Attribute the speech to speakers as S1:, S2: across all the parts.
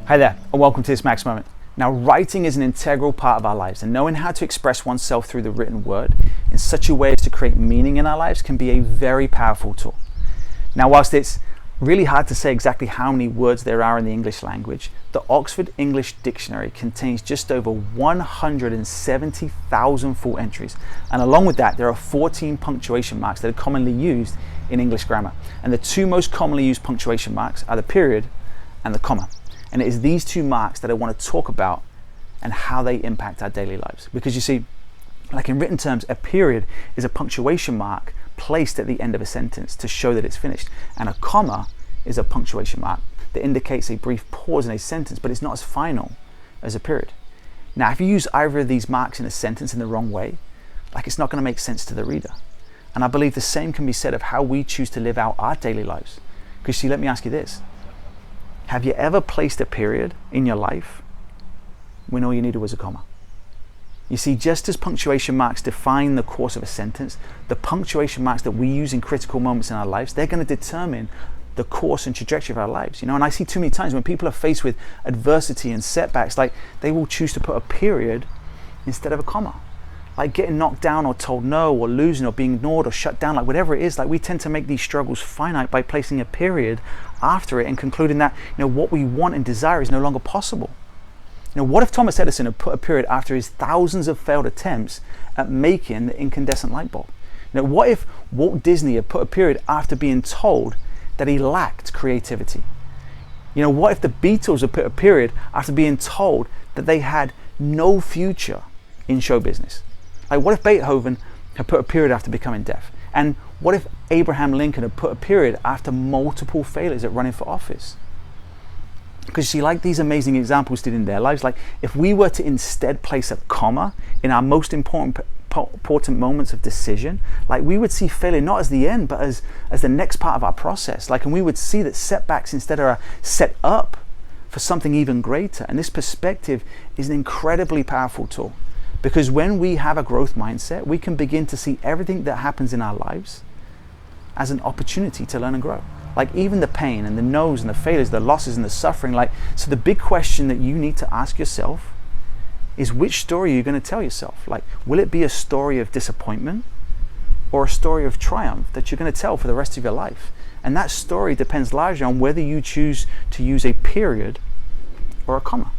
S1: Hi there, and welcome to this Max Moment. Now, writing is an integral part of our lives, and knowing how to express oneself through the written word in such a way as to create meaning in our lives can be a very powerful tool. Now, whilst it's really hard to say exactly how many words there are in the English language, the Oxford English Dictionary contains just over 170,000 full entries. And along with that, there are 14 punctuation marks that are commonly used in English grammar. And the two most commonly used punctuation marks are the period and the comma. And it is these two marks that I want to talk about and how they impact our daily lives. Because you see, like in written terms, a period is a punctuation mark placed at the end of a sentence to show that it's finished. And a comma is a punctuation mark that indicates a brief pause in a sentence, but it's not as final as a period. Now, if you use either of these marks in a sentence in the wrong way, like it's not going to make sense to the reader. And I believe the same can be said of how we choose to live out our daily lives. Because see, let me ask you this. Have you ever placed a period in your life when all you needed was a comma? You see, just as punctuation marks define the course of a sentence, the punctuation marks that we use in critical moments in our lives, they're going to determine the course and trajectory of our lives. And I see too many times when people are faced with adversity and setbacks, like they will choose to put a period instead of a comma. Like getting knocked down or told no or losing or being ignored or shut down, like whatever it is, like we tend to make these struggles finite by placing a period after it and concluding that what we want and desire is no longer possible. What if Thomas Edison had put a period after his thousands of failed attempts at making the incandescent light bulb? What if Walt Disney had put a period after being told that he lacked creativity? What if the Beatles had put a period after being told that they had no future in show business? Like what if Beethoven had put a period after becoming deaf? And what if Abraham Lincoln had put a period after multiple failures at running for office? Because you see, like these amazing examples did in their lives, like if we were to instead place a comma in our most important moments of decision, like we would see failure not as the end, but as the next part of our process. And we would see that setbacks instead are set up for something even greater. And this perspective is an incredibly powerful tool. Because when we have a growth mindset, we can begin to see everything that happens in our lives as an opportunity to learn and grow. Like even the pain and the no's and the failures, the losses and the suffering. So the big question that you need to ask yourself is, which story are you going to tell yourself? Like, will it be a story of disappointment or a story of triumph that you're going to tell for the rest of your life? And that story depends largely on whether you choose to use a period or a comma.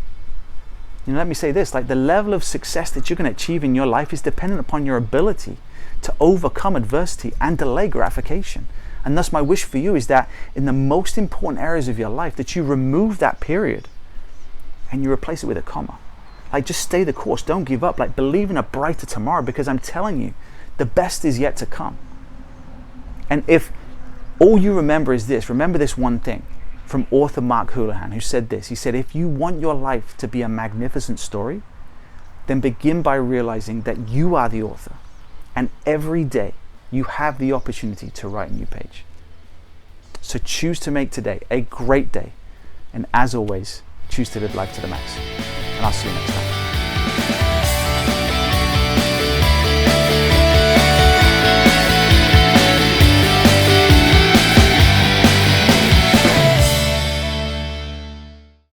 S1: Let me say this, like the level of success that you're going to achieve in your life is dependent upon your ability to overcome adversity and delay gratification. And thus my wish for you is that in the most important areas of your life, that you remove that period and you replace it with a comma. Like just stay the course, don't give up, like believe in a brighter tomorrow, because I'm telling you, the best is yet to come. And if all you remember is this, remember this one thing from author Mark Houlihan, who said this. He said, if you want your life to be a magnificent story, then begin by realizing that you are the author. And every day you have the opportunity to write a new page. So choose to make today a great day. And as always, choose to live life to the max. And I'll see you next time.